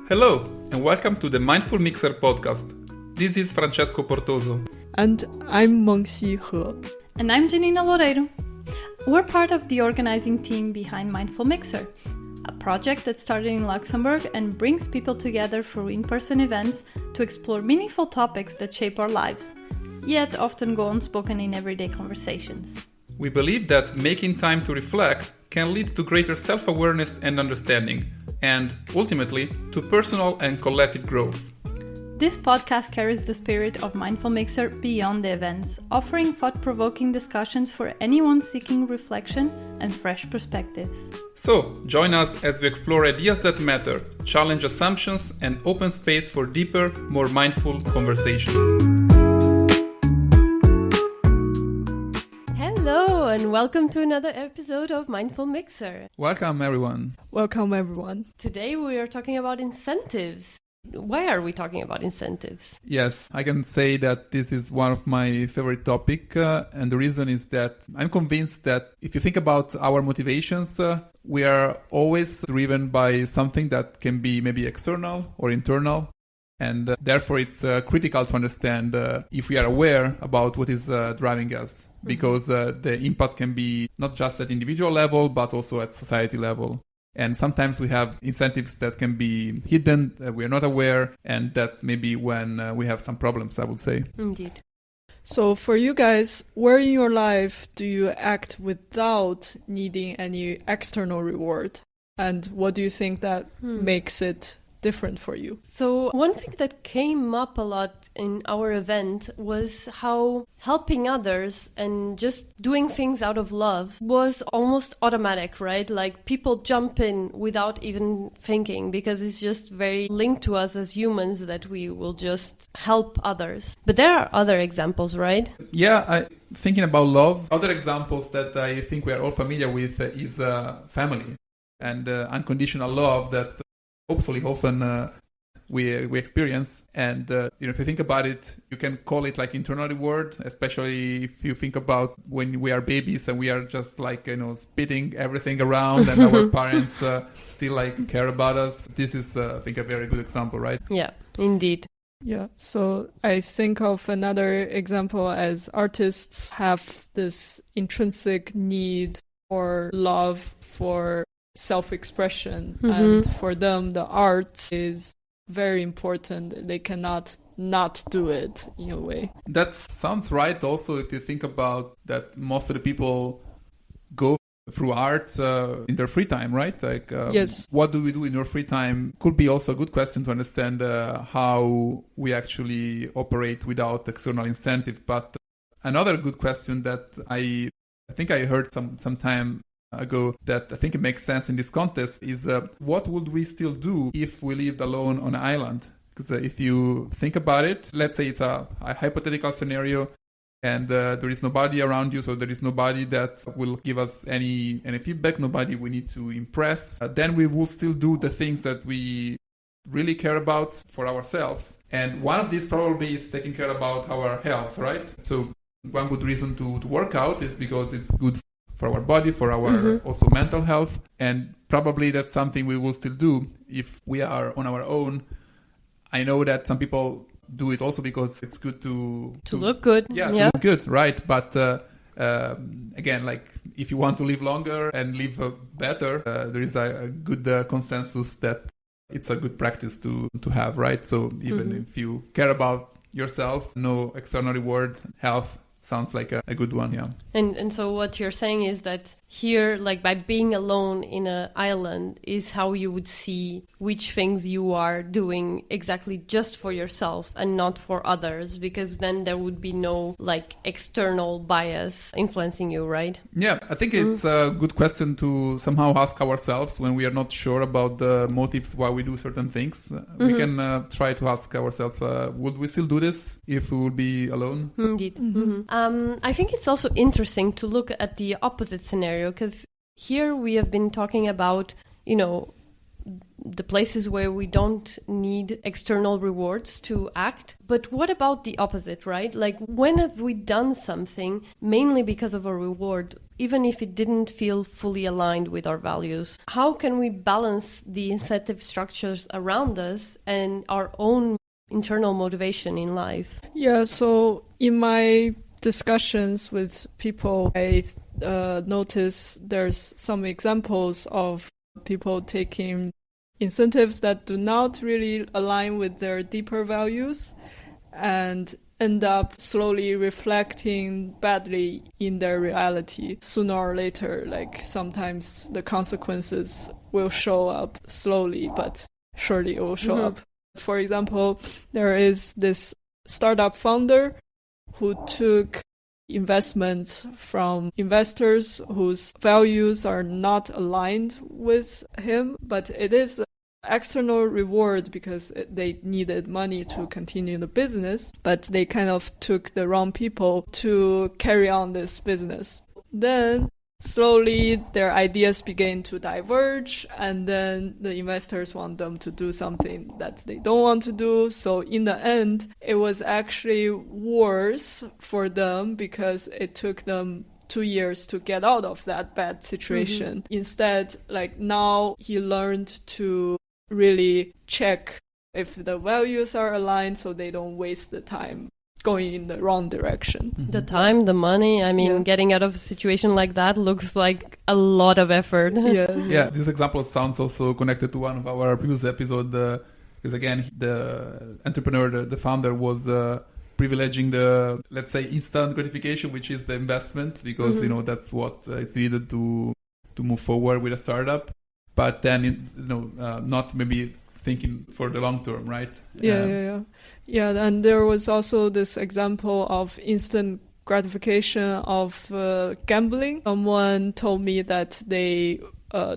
Hello, and welcome to the Mindful Mixer podcast. This is Francesco Portoso. And I'm Mengxi He. And I'm Janina Loureiro. We're part of the organizing team behind Mindful Mixer, a project that started in Luxembourg and brings people together through in-person events to explore meaningful topics that shape our lives, yet often go unspoken in everyday conversations. We believe that making time to reflect can lead to greater self-awareness and understanding, and ultimately to personal and collective growth. This podcast carries the spirit of Mindful Mixer beyond the events, offering thought-provoking discussions for anyone seeking reflection and fresh perspectives. So, join us as we explore ideas that matter, challenge assumptions, and open space for deeper, more mindful conversations. Hello, and welcome to another episode of Mindful Mixer. Welcome, everyone. Welcome, everyone. Today we are talking about incentives. Why are we talking about incentives? Yes, I can say that this is one of my favorite topics, and the reason is that I'm convinced that if you think about our motivations, we are always driven by something that can be maybe external or internal, and therefore it's critical to understand if we are aware about what is driving us, because the impact can be not just at individual level, but also at society level. And sometimes we have incentives that can be hidden, that we are not aware, and that's maybe when we have some problems, I would say. Indeed. So for you guys, where in your life do you act without needing any external reward? And what do you think that makes it different for you? So one thing that came up a lot in our event was how helping others and just doing things out of love was almost automatic, right? Like people jump in without even thinking because it's just very linked to us as humans that we will just help others. But there are other examples, right? Yeah, thinking about love, other examples that I think we are all familiar with is family and unconditional love that hopefully often we experience. And if you think about it, you can call it like internal reward, especially if you think about when we are babies and we are just like, spitting everything around and our parents still like care about us. This is, I think, a very good example, right? Yeah, indeed. Yeah, so I think of another example as artists have this intrinsic need or love for self-expression, and for them the art is very important. They cannot not do it in a way. That sounds right. Also, if you think about that, most of the people go through art in their free time, right? Like, yes. What do we do in your free time? Could be also a good question to understand how we actually operate without external incentive. But another good question that I think I heard some time ago that I think it makes sense in this context is what would we still do if we lived alone on an island? Because if you think about it, let's say it's a hypothetical scenario and there is nobody around you, so there is nobody that will give us any feedback, nobody we need to impress, then we will still do the things that we really care about for ourselves. And one of these probably is taking care about our health, right? So one good reason to work out is because it's good for our body, for our also mental health. And probably that's something we will still do if we are on our own. I know that some people do it also because it's good to look good. Yeah, to look good, right? But again, like if you want to live longer and live better, there is a good consensus that it's a good practice to have, right? So even if you care about yourself, no external reward, health sounds like a good one, yeah. And so what you're saying is that here, like by being alone in an island, is how you would see which things you are doing exactly just for yourself and not for others, because then there would be no like external bias influencing you, right? Yeah, I think it's a good question to somehow ask ourselves when we are not sure about the motives why we do certain things. We can try to ask ourselves, would we still do this if we would be alone? Indeed. I think it's also interesting to look at the opposite scenario, because here we have been talking about, the places where we don't need external rewards to act. But what about the opposite, right? Like, when have we done something mainly because of a reward, even if it didn't feel fully aligned with our values? How can we balance the incentive structures around us and our own internal motivation in life? Yeah, so in my discussions with people, I notice there's some examples of people taking incentives that do not really align with their deeper values and end up slowly reflecting badly in their reality. Sooner or later, like sometimes the consequences will show up slowly, but surely it will show up. For example, there is this startup founder who took investments from investors whose values are not aligned with him, but it is an external reward because they needed money to continue the business, but they kind of took the wrong people to carry on this business. Then slowly their ideas began to diverge, and then the investors want them to do something that they don't want to do. So in the end, it was actually worse for them because it took them 2 years to get out of that bad situation. Instead, like now he learned to really check if the values are aligned so they don't waste the time going in the wrong direction. The time, the money, I mean, getting out of a situation like that looks like a lot of effort. Yeah, this example sounds also connected to one of our previous episodes, because again, the entrepreneur, the founder was privileging the, let's say, instant gratification, which is the investment, because, you know, that's what it's needed to move forward with a startup. But then, not maybe thinking for the long term, right? Yeah, and there was also this example of instant gratification of gambling. Someone told me that they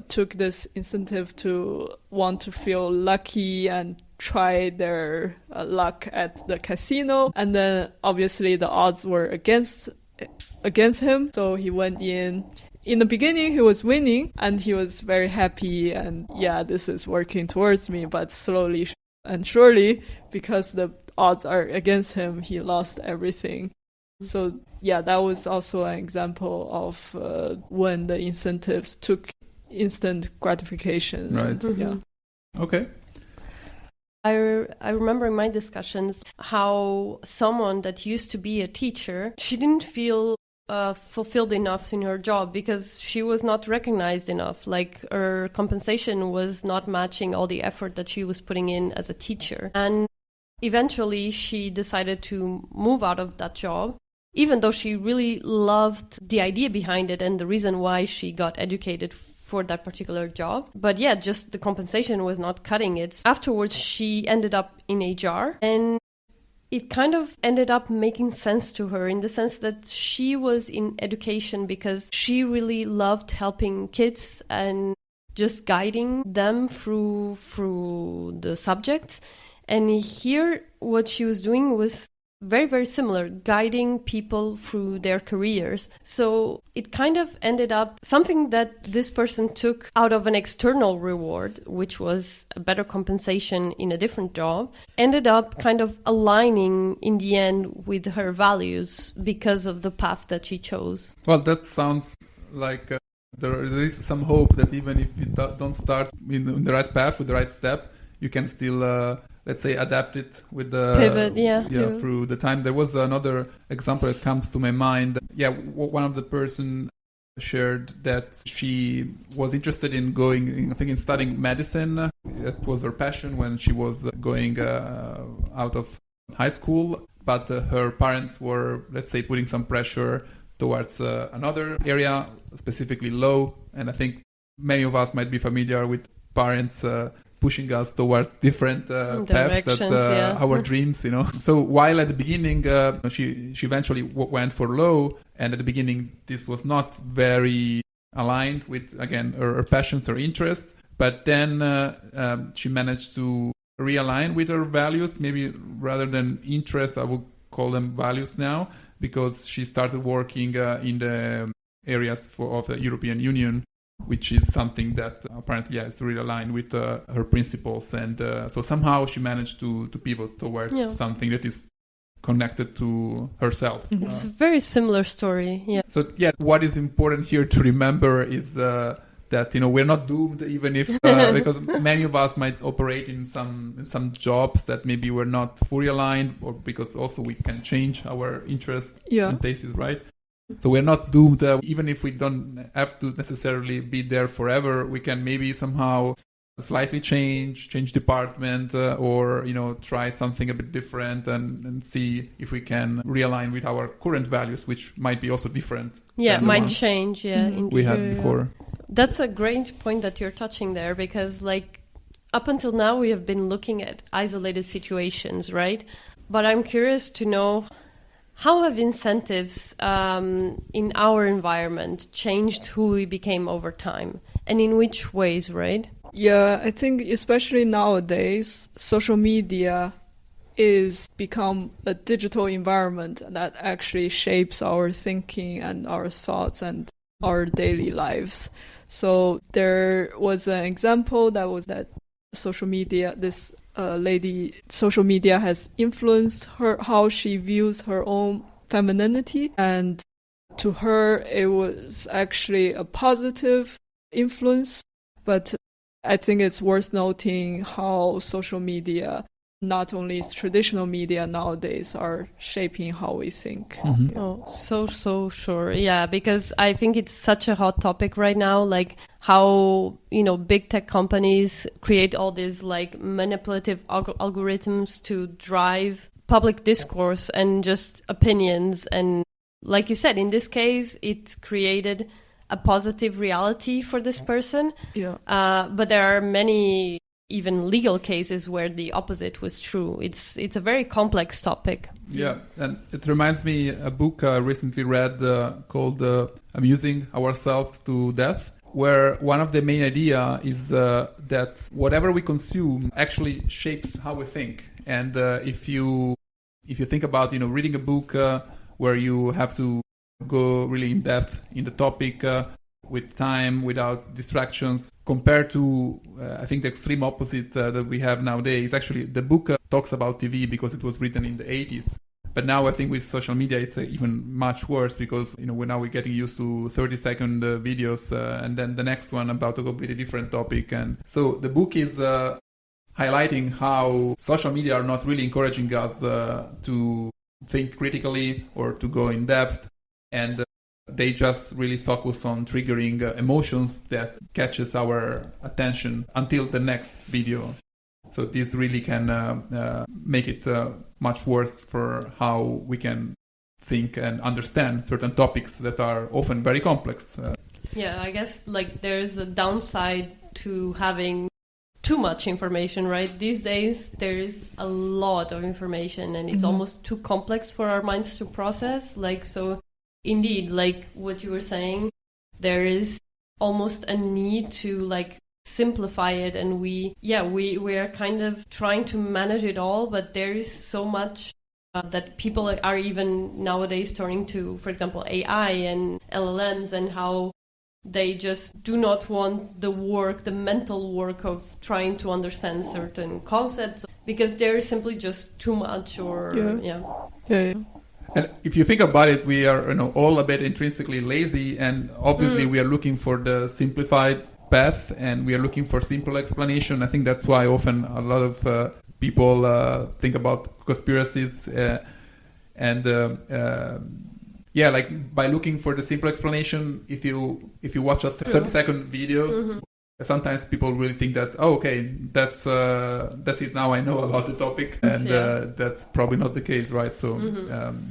took this incentive to want to feel lucky and try their luck at the casino. And then obviously the odds were against him. So he went in. In the beginning, he was winning and he was very happy and this is working towards me. But slowly and surely, because the odds are against him, he lost everything. So that was also an example of when the incentives took instant gratification. Right. Okay. I remember in my discussions how someone that used to be a teacher, she didn't feel fulfilled enough in her job because she was not recognized enough. Like her compensation was not matching all the effort that she was putting in as a teacher. And eventually she decided to move out of that job, even though she really loved the idea behind it and the reason why she got educated for that particular job. But just the compensation was not cutting it. Afterwards, she ended up in HR, and it kind of ended up making sense to her in the sense that she was in education because she really loved helping kids and just guiding them through the subjects. And here, what she was doing was very, very similar, guiding people through their careers. So it kind of ended up something that this person took out of an external reward, which was a better compensation in a different job, ended up kind of aligning in the end with her values because of the path that she chose. Well, that sounds like there is some hope that even if you don't start in the right path with the right step, you can still let's say adapt it with the pivot, through the time. There was another example that comes to my mind. One of the person shared that she was interested in in studying medicine. It was her passion when she was going out of high school, but her parents were, let's say, putting some pressure towards another area, specifically law. And I think many of us might be familiar with parents pushing us towards different paths that our dreams, So while at the beginning she eventually went for law, and at the beginning this was not very aligned with, again, her passions or interests, but then she managed to realign with her values, maybe rather than interests, I would call them values now, because she started working in the areas of the European Union which is something that apparently is really aligned with her principles. And so somehow she managed to pivot towards something that is connected to herself. It's a very similar story. Yeah. So what is important here to remember is that we're not doomed, even if because many of us might operate in some jobs that maybe we're not fully aligned, or because also we can change our interests and tastes, right? So we're not doomed. Even if we don't have to necessarily be there forever, we can maybe somehow slightly change department, or try something a bit different and see if we can realign with our current values, which might be also different. Yeah, might change. Yeah, indeed. We had before. That's a great point that you're touching there, because up until now we have been looking at isolated situations, right? But I'm curious to know, how have incentives in our environment changed who we became over time, and in which ways, right? Yeah, I think especially nowadays, social media is become a digital environment that actually shapes our thinking and our thoughts and our daily lives. So there was an example that social media, this social media has influenced her, how she views her own femininity. And to her, it was actually a positive influence. But I think it's worth noting how social media, not only traditional media nowadays, are shaping how we think. Mm-hmm. Oh, so sure. Yeah, because I think it's such a hot topic right now, how, big tech companies create all these manipulative algorithms to drive public discourse and just opinions. And like you said, in this case, it created a positive reality for this person. Yeah. But there are many even legal cases where the opposite was true. It's a very complex topic. Yeah, and it reminds me a book I recently read called Amusing Ourselves to Death, where one of the main idea is that whatever we consume actually shapes how we think. And if you think about reading a book where you have to go really in depth in the topic with time, without distractions, compared to I think the extreme opposite that we have nowadays. Actually, the book talks about TV because it was written in the 80s. But now I think with social media, it's even much worse, because we're getting used to 30-second videos, and then the next one about a completely different topic. And so the book is highlighting how social media are not really encouraging us to think critically or to go in depth, and they just really focus on triggering emotions that catches our attention until the next video. So this really can make it much worse for how we can think and understand certain topics that are often very complex. Yeah, I guess there's a downside to having too much information, right? These days there is a lot of information, and it's almost too complex for our minds to process. So indeed, what you were saying, there is almost a need to simplify it, and we are kind of trying to manage it all, but there is so much that people are even nowadays turning to, for example, AI and LLMs, and how they just do not want the mental work of trying to understand certain concepts, because there is simply just too much. And if you think about it, we are all a bit intrinsically lazy, and obviously we are looking for the simplified path, and we are looking for simple explanation. I think that's why often a lot of people think about conspiracies, and by looking for the simple explanation. If you watch a 30-second video, sometimes people really think that, that's it. Now I know about the topic, and that's probably not the case, right? So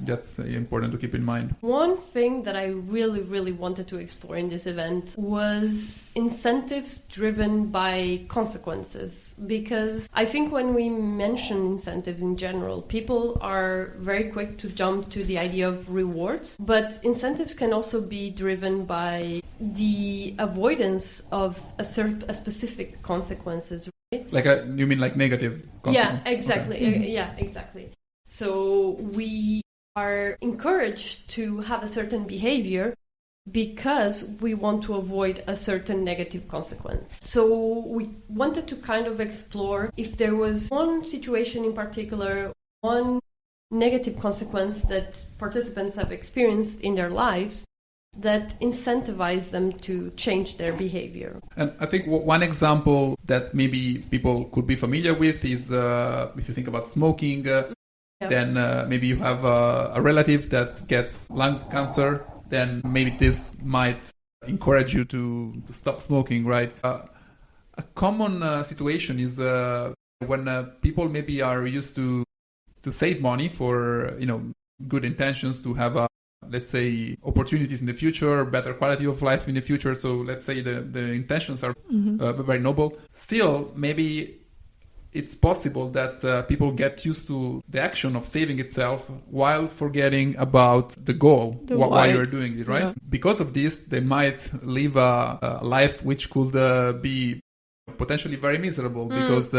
that's important to keep in mind. One thing that I really, really wanted to explore in this event was incentives driven by consequences, because I think when we mention incentives in general, people are very quick to jump to the idea of rewards, but incentives can also be driven by the avoidance of a specific consequences, right? You mean negative consequences? Yeah, exactly. Okay. Yeah, exactly. So we are encouraged to have a certain behavior because we want to avoid a certain negative consequence. So we wanted to kind of explore if there was one situation in particular, one negative consequence that participants have experienced in their lives that incentivize them to change their behavior. And I think one example that maybe people could be familiar with is if you think about smoking, then maybe you have a relative that gets lung cancer, then maybe this might encourage you to stop smoking, right? A common situation is when people maybe are used to save money for good intentions, to have let's say opportunities in the future, better quality of life in the future. So let's say the intentions are very noble. Still, maybe it's possible that people get used to the action of saving itself while forgetting about the goal, why you're doing it, right? Yeah. Because of this, they might live a life which could be potentially very miserable because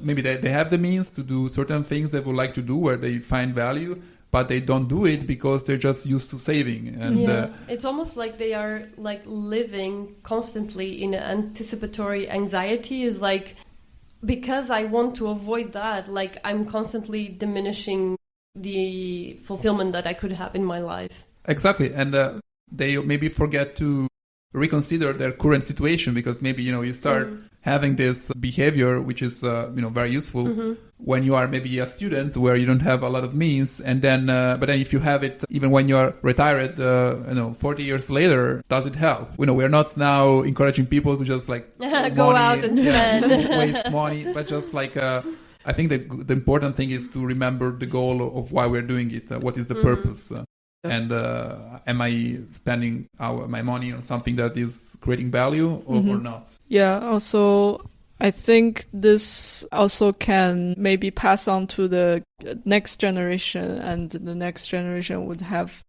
maybe they have the means to do certain things they would like to do where they find value, but they don't do it because they're just used to saving. And it's almost like they are like living constantly in anticipatory anxiety. Is like, because I want to avoid that, like I'm constantly diminishing the fulfillment that I could have in my life. Exactly. And they maybe forget to reconsider their current situation, because maybe you start having this behavior which is very useful when you are maybe a student where you don't have a lot of means, and then but then if you have it even when you are retired 40 years later, does it help? We're not now encouraging people to just like go out and spend waste money, but just like I think the important thing is to remember the goal of why we're doing it. What is the purpose? And am I spending my money on something that is creating value or not? Yeah, also, I think this also can maybe pass on to the next generation, and the next generation would have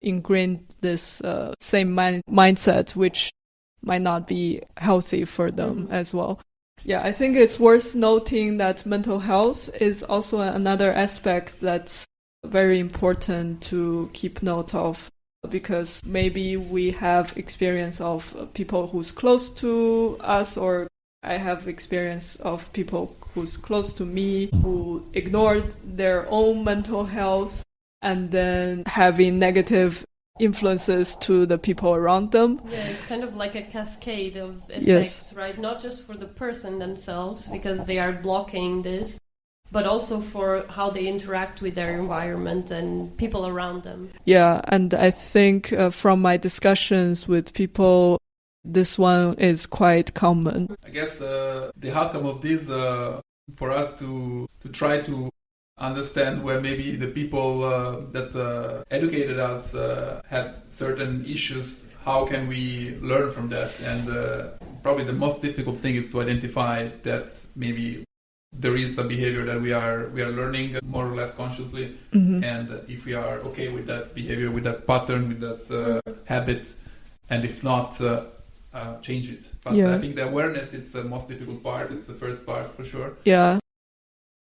ingrained this same mindset, which might not be healthy for them as well. Yeah, I think it's worth noting that mental health is also another aspect that's very important to keep note of, because maybe we have experience of people who's close to us, or I have experience of people who's close to me who ignored their own mental health and then having negative influences to the people around them. Yeah, it's kind of like a cascade of effects, right? Not just for the person themselves because they are blocking this, but also for how they interact with their environment and people around them. Yeah, and I think from my discussions with people, this one is quite common. I guess the outcome of this for us to try to understand where maybe the people that educated us had certain issues, how can we learn from that? And probably the most difficult thing is to identify that maybe there is a behavior that we are learning more or less consciously, and if we are okay with that behavior, with that pattern, with that habit, and if not, change it. But I think the awareness is the most difficult part. It's the first part for sure. Yeah.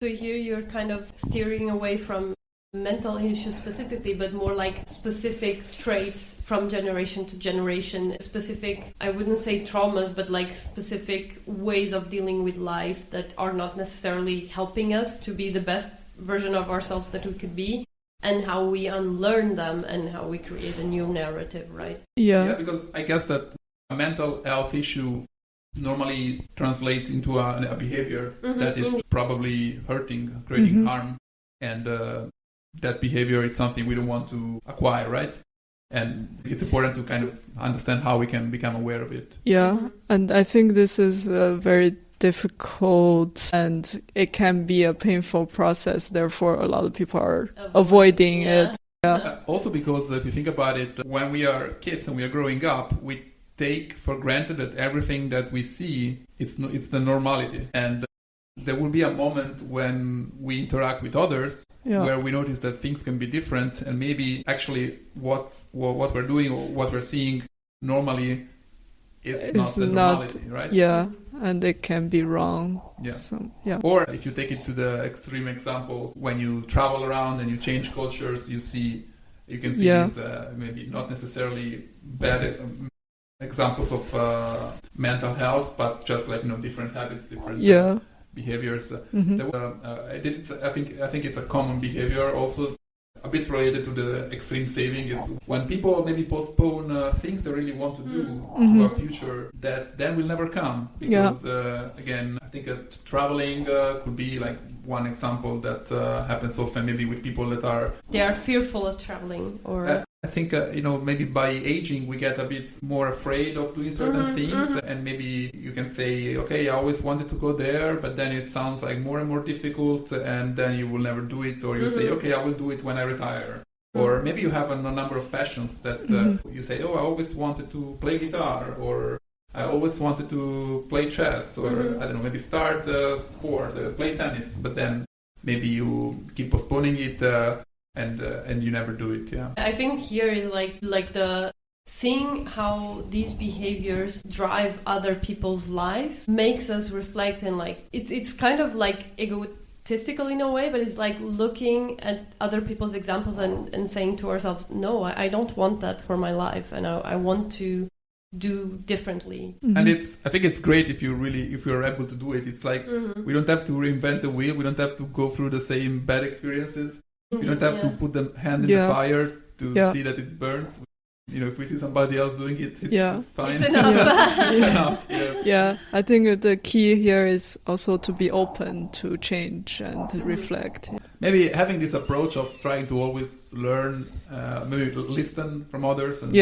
So here you're kind of steering away from mental issues specifically, but more like specific traits from generation to generation, specific, I wouldn't say traumas, but like specific ways of dealing with life that are not necessarily helping us to be the best version of ourselves that we could be, and how we unlearn them and how we create a new narrative, right? Yeah, because I guess that a mental health issue normally translates into a behavior that is probably hurting, creating harm, and that behavior is something we don't want to acquire, right? And it's important to kind of understand how we can become aware of it. Yeah, and I think this is very difficult and it can be a painful process. Therefore, a lot of people are avoiding it. Yeah. Also because if you think about it, when we are kids and we are growing up, we take for granted that everything that we see, it's the normality. And there will be a moment when we interact with others where we notice that things can be different, and maybe actually what we're doing or what we're seeing normally, it's not the normality, right? Yeah, and it can be wrong. Yeah. So, yeah. Or if you take it to the extreme example, when you travel around and you change cultures, you see you can see these maybe not necessarily bad examples of mental health, but just like different habits, different behaviors. I think it's a common behavior also. A bit related to the extreme saving is when people maybe postpone things they really want to do to a future that then will never come. Because, again, I think traveling could be like one example that happens often maybe with people that are... They are fearful of traveling or... I think, maybe by aging we get a bit more afraid of doing certain things, and maybe you can say, okay, I always wanted to go there, but then it sounds like more and more difficult, and then you will never do it, or you say, okay, I will do it when I retire. Or maybe you have a number of passions that you say, oh, I always wanted to play guitar, or I always wanted to play chess, or I don't know, maybe start a sport, play tennis, but then maybe you keep postponing it, and you never do it. I think here is like the seeing how these behaviors drive other people's lives makes us reflect, and like it's kind of like egotistical in a way, but it's like looking at other people's examples and saying to ourselves, no, I don't want that for my life, and I want to do differently. And I think it's great if you're able to do it. It's like we don't have to reinvent the wheel, we don't have to go through the same bad experiences. You don't have to put the hand in the fire to see that it burns. If we see somebody else doing it, it's fine. It's enough. It's enough. I think the key here is also to be open to change and to reflect. Maybe having this approach of trying to always learn, maybe listen from others and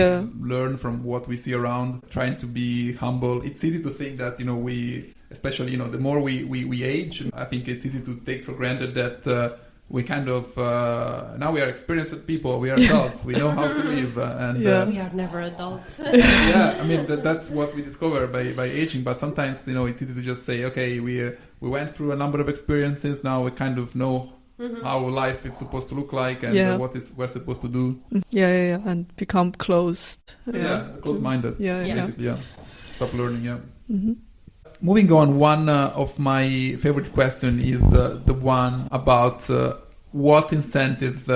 learn from what we see around, trying to be humble. It's easy to think that, we, especially, the more we age, I think it's easy to take for granted that we kind of now we are experienced people, we are adults, we know how to live, and we are never adults. I mean that's what we discover by aging. But sometimes it's easy to just say, okay, we went through a number of experiences, now we kind of know how life is supposed to look like, and what we're supposed to do. And become closed. Close-minded. Basically, stop learning. Moving on, one of my favorite questions is the one about what incentive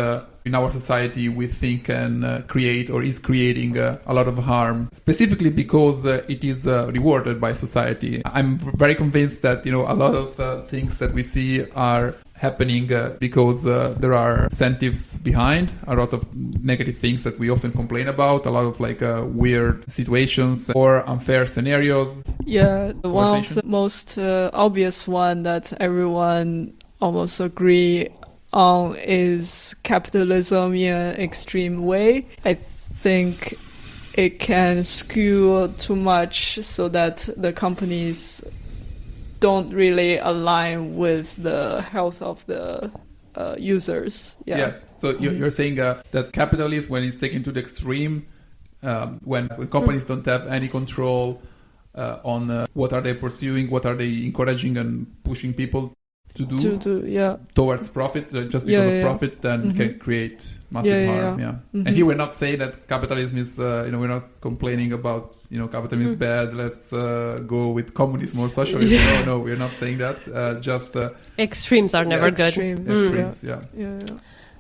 in our society we think can create or is creating a lot of harm, specifically because it is rewarded by society. I'm very convinced that a lot of things that we see are happening because there are incentives behind, a lot of negative things that we often complain about, a lot of weird situations or unfair scenarios. One of the most obvious one that everyone almost agree on is capitalism in an extreme way. I think it can skew too much so that the companies don't really align with the health of the users. So you're saying that capitalism, when it's taken to the extreme, when companies don't have any control on what are they pursuing, what are they encouraging and pushing people to do towards profit, just because of profit, then can create massive harm. And here we're not saying that capitalism is, we're not complaining about, capitalism is bad, let's go with communism or socialism. No, we're not saying that. Just extremes are never good. Extremes,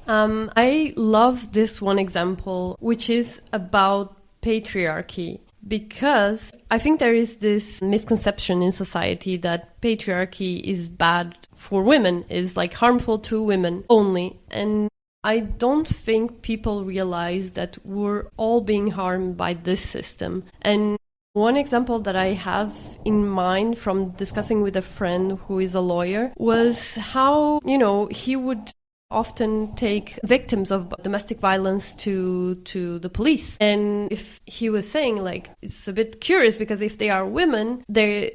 I love this one example, which is about patriarchy. Because I think there is this misconception in society that patriarchy is bad for women, is like harmful to women only. And I don't think people realize that we're all being harmed by this system. And one example that I have in mind from discussing with a friend who is a lawyer was how, he would often take victims of domestic violence to the police. And if he was saying, it's a bit curious because if they are women, the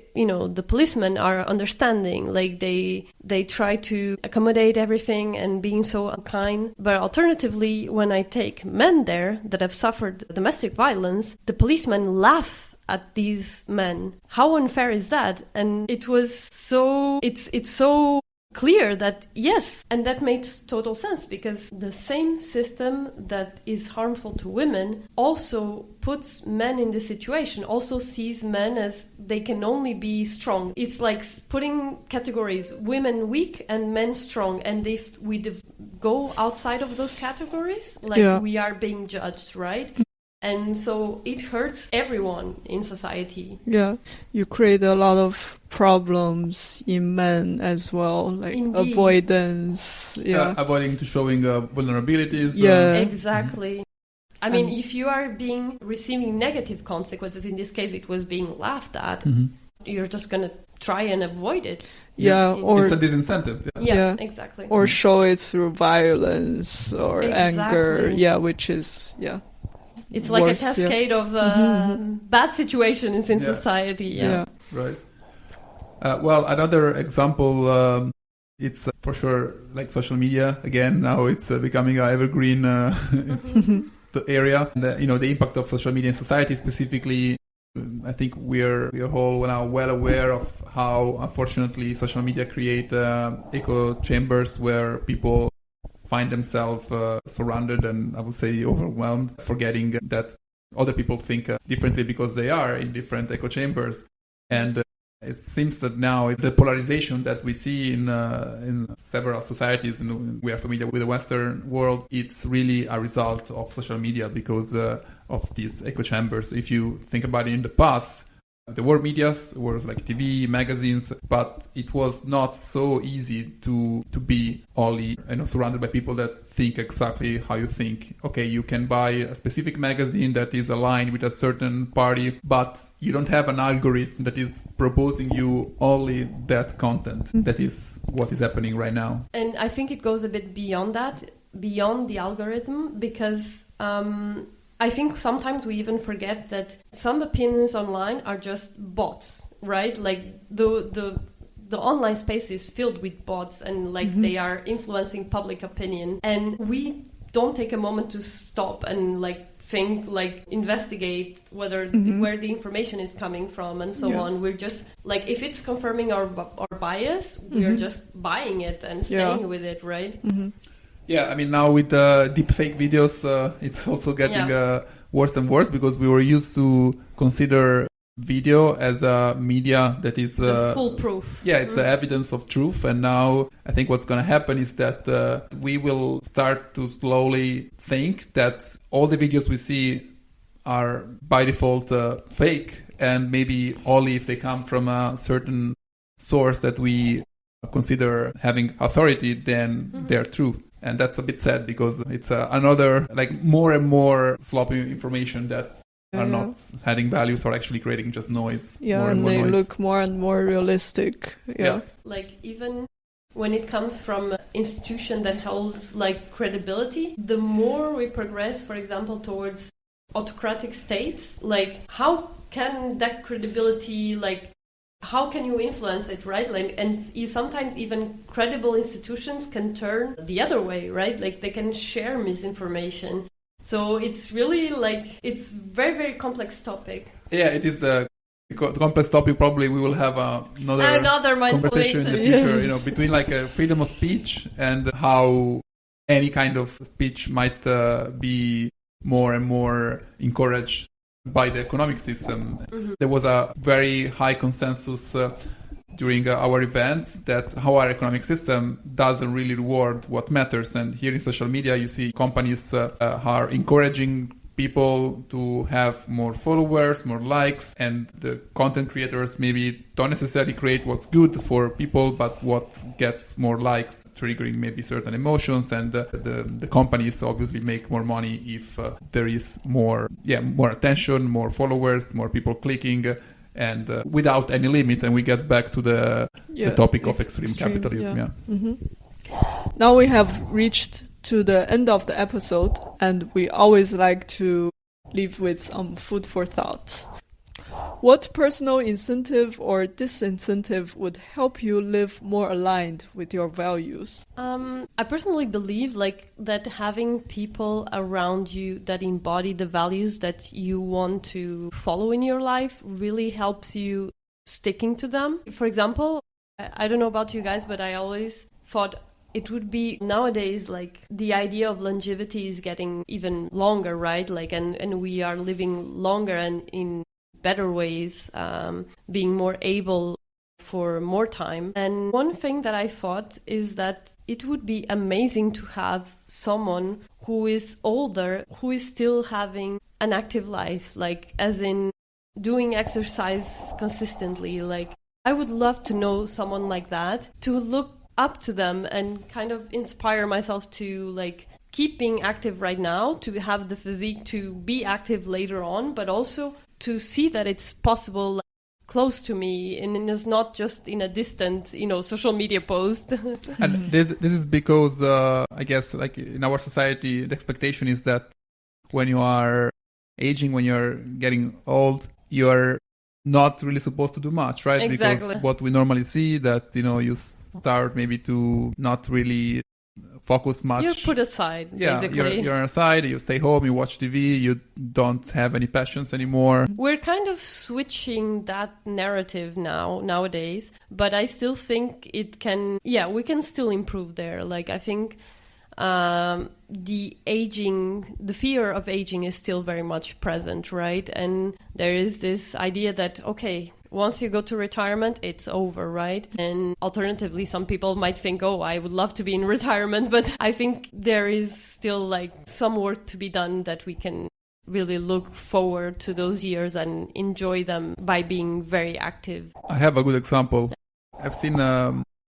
policemen are understanding, they try to accommodate everything and being so kind. But alternatively, when I take men there that have suffered domestic violence, the policemen laugh at these men. How unfair is that? And it was so, it's so clear that yes, and that makes total sense, because the same system that is harmful to women also puts men in this situation, also sees men as they can only be strong. It's like putting categories, women weak and men strong, and if we go outside of those categories, like we are being judged, right? And so it hurts everyone in society. Yeah, you create a lot of problems in men as well, like Indeed. Avoidance. Yeah, avoiding to showing vulnerabilities. Yeah, exactly. I mean, if you are receiving negative consequences, in this case it was being laughed at, you're just going to try and avoid it. Yeah, or it's a disincentive. Yeah, exactly. Or show it through violence or anger. Yeah, which is, it's like worse, a cascade of bad situations in society. Yeah. Right. Well, another example, it's for sure like social media. Again, now it's becoming an evergreen the area. And, the impact of social media in society specifically. I think we're all now well aware of how, unfortunately, social media create echo chambers where people find themselves surrounded and, I would say, overwhelmed, forgetting that other people think differently because they are in different echo chambers. And it seems that now the polarization that we see in several societies, and we are familiar with the Western world, it's really a result of social media because of these echo chambers. If you think about it, in the past, there were medias, there was like TV, magazines, but it was not so easy to be only surrounded by people that think exactly how you think. Okay, you can buy a specific magazine that is aligned with a certain party, but you don't have an algorithm that is proposing you only that content. That is what is happening right now. And I think it goes a bit beyond that, beyond the algorithm, because I think sometimes we even forget that some opinions online are just bots, right? Like the online space is filled with bots, and like they are influencing public opinion, and we don't take a moment to stop and like think, like investigate whether where the information is coming from and so on. We're just like, if it's confirming our bias, we're just buying it and staying with it, right? Yeah, I mean, now with the deepfake videos, it's also getting worse and worse, because we were used to consider video as a media that is foolproof. Yeah, it's the evidence of truth. And now I think what's going to happen is that we will start to slowly think that all the videos we see are by default fake, and maybe only if they come from a certain source that we consider having authority, then they're true. And that's a bit sad, because it's another, like, more and more sloppy information that are not adding values, or actually creating just noise. Yeah, and they look more and more realistic. Yeah. Like, even when it comes from an institution that holds, like, credibility, the more we progress, for example, towards autocratic states, like, how can that credibility, like, how can you influence it, right? Like, and you sometimes even credible institutions can turn the other way, right? Like, they can share misinformation. So it's really like, it's very, very complex topic. Yeah, it is a complex topic. Probably we will have another conversation in the future, between like freedom of speech and how any kind of speech might be more and more encouraged by the economic system. There was a very high consensus during our events that how our economic system doesn't really reward what matters. And here in social media, you see companies are encouraging people to have more followers, more likes, and the content creators maybe don't necessarily create what's good for people, but what gets more likes, triggering maybe certain emotions. And the companies obviously make more money if there is more attention, more followers, more people clicking, and without any limit. And we get back to the topic of extreme capitalism. Now we have reached to the end of the episode, and we always like to leave with some food for thought. What personal incentive or disincentive would help you live more aligned with your values? I personally believe that having people around you that embody the values that you want to follow in your life really helps you sticking to them. For example, I don't know about you guys, but I always thought it would be nowadays like the idea of longevity is getting even longer, right? Like, and we are living longer and in better ways, being more able for more time. And one thing that I thought is that it would be amazing to have someone who is older, who is still having an active life, like as in doing exercise consistently. Like, I would love to know someone like that, to look up to them and kind of inspire myself to like keep being active right now, to have the physique to be active later on, but also to see that it's possible, like, close to me, and it's not just in a distant, social media post. And this is because I guess like in our society, the expectation is that when you are aging, when you're getting old, you're not really supposed to do much, right? Exactly. Because what we normally see that, you start maybe to not really focus much. You're put aside, basically. You're on a side, you stay home, you watch TV, you don't have any passions anymore. We're kind of switching that narrative nowadays, but I still think we can still improve there. Like, I think the fear of aging is still very much present, right? And there is this idea that, okay, once you go to retirement, it's over, right? And alternatively, some people might think, oh, I would love to be in retirement, but I think there is still like some work to be done, that we can really look forward to those years and enjoy them by being very active. I have a good example. I've seen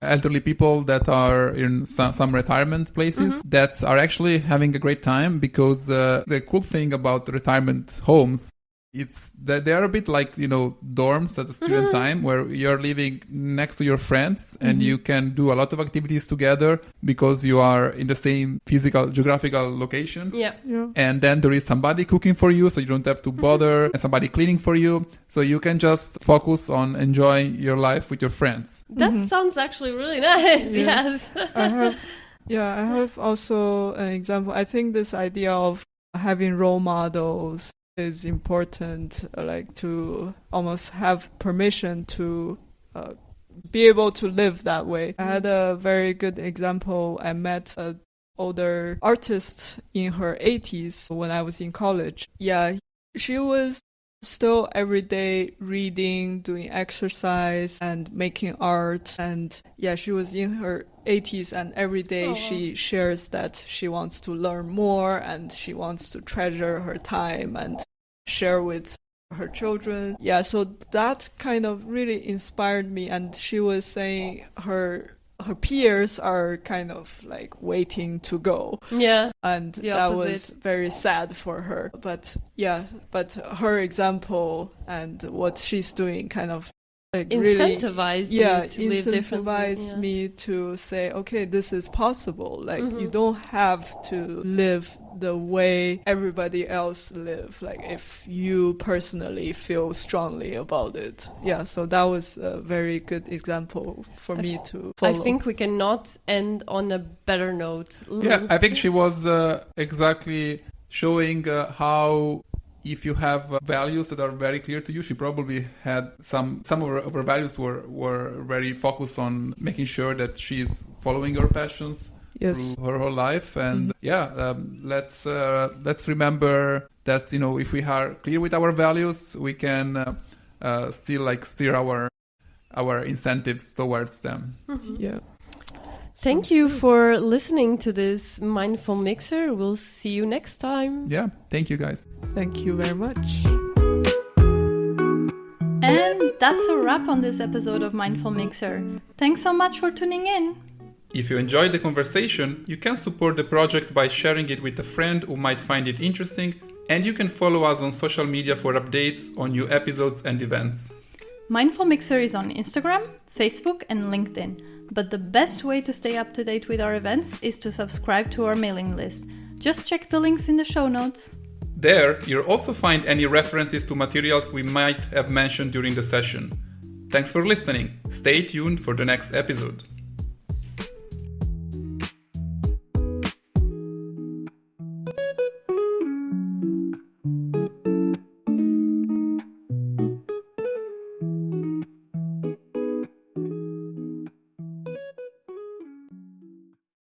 elderly people that are in some retirement places that are actually having a great time, because the cool thing about retirement homes, it's that they are a bit like, dorms at a student time, where you're living next to your friends and you can do a lot of activities together because you are in the same geographical location. Yeah. And then there is somebody cooking for you, so you don't have to bother, and somebody cleaning for you. So you can just focus on enjoying your life with your friends. That sounds actually really nice. Yeah. Yes. I have also an example. I think this idea of having role models is important, like to almost have permission to be able to live that way. I had a very good example. I met an older artist in her 80s when I was in college. Yeah, she was still every day reading, doing exercise, and making art. And yeah, she was in her 80s, and every day she shares that she wants to learn more and she wants to treasure her time and share with her children. Yeah, so that kind of really inspired me. And she was saying her peers are kind of like waiting to go. Yeah. And that was very sad for her. But her example and what she's doing kind of like incentivized me to say, okay, this is possible. Like, you don't have to live the way everybody else live, like if you personally feel strongly about it. Yeah, so that was a very good example for me to follow. I think we cannot end on a better note. Yeah, I think she was exactly showing how, if you have values that are very clear to you, she probably had some of her values were very focused on making sure that she's following her passions through her whole life. And let's remember that, if we are clear with our values, we can still like steer our incentives towards them. Yeah. Thank you for listening to this Mindful Mixer. We'll see you next time. Yeah, thank you guys. Thank you very much. And that's a wrap on this episode of Mindful Mixer. Thanks so much for tuning in. If you enjoyed the conversation, you can support the project by sharing it with a friend who might find it interesting, and you can follow us on social media for updates on new episodes and events. Mindful Mixer is on Instagram, Facebook, and LinkedIn. But the best way to stay up to date with our events is to subscribe to our mailing list. Just check the links in the show notes. There, you'll also find any references to materials we might have mentioned during the session. Thanks for listening. Stay tuned for the next episode.